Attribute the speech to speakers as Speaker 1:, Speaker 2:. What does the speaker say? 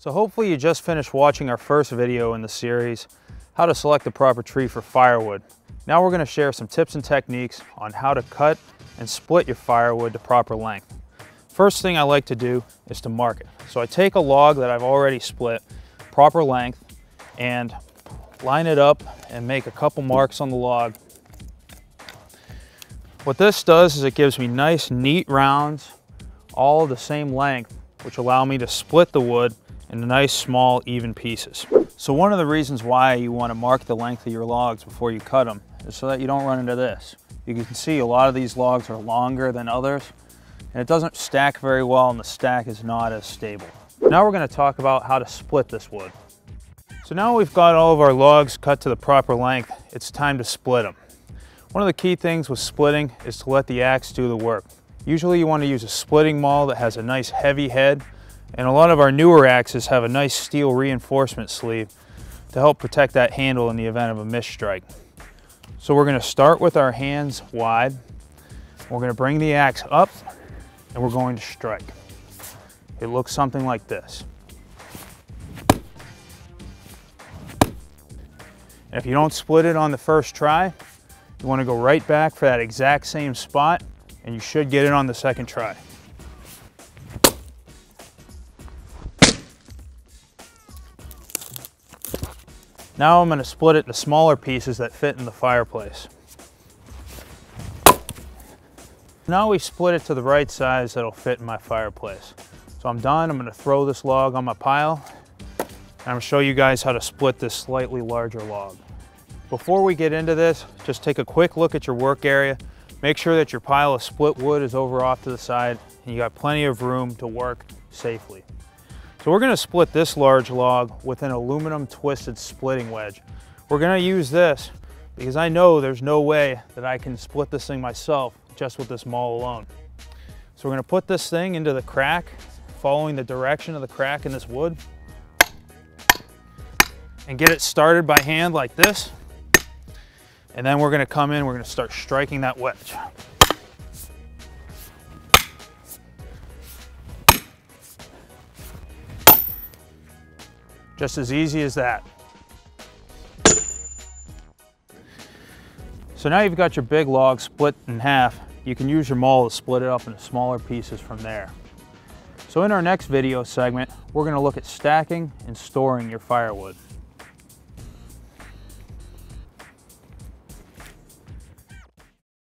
Speaker 1: So hopefully you just finished watching our first video in the series, how to select the proper tree for firewood. Now we're going to share some tips and techniques on how to cut and split your firewood to proper length. First thing I like to do is to mark it. So I take a log that I've already split, proper length, and line it up and make a couple marks on the log. What this does is it gives me nice, neat rounds, all the same length, which allow me to split the wood into nice, small, even pieces. So one of the reasons why you want to mark the length of your logs before you cut them is so that you don't run into this. You can see a lot of these logs are longer than others, and it doesn't stack very well, and the stack is not as stable. Now we're going to talk about how to split this wood. So now we've got all of our logs cut to the proper length, it's time to split them. One of the key things with splitting is to let the axe do the work. Usually you want to use a splitting maul that has a nice heavy head, and a lot of our newer axes have a nice steel reinforcement sleeve to help protect that handle in the event of a misstrike. So we're going to start with our hands wide. We're going to bring the axe up and we're going to strike. It looks something like this. And if you don't split it on the first try, you want to go right back for that exact same spot, and you should get it on the second try. Now I'm going to split it into smaller pieces that fit in the fireplace. Now we split it to the right size that'll fit in my fireplace. So I'm done. I'm going to throw this log on my pile, and I'm going to show you guys how to split this slightly larger log. Before we get into this, just take a quick look at your work area. Make sure that your pile of split wood is over off to the side and you got plenty of room to work safely. So we're going to split this large log with an aluminum twisted splitting wedge. We're going to use this because I know there's no way that I can split this thing myself just with this maul alone. So we're going to put this thing into the crack, following the direction of the crack in this wood, and get it started by hand like this. And then we're going to come in, we're going to start striking that wedge. Just as easy as that. So now you've got your big log split in half. You can use your maul to split it up into smaller pieces from there. So in our next video segment, we're going to look at stacking and storing your firewood.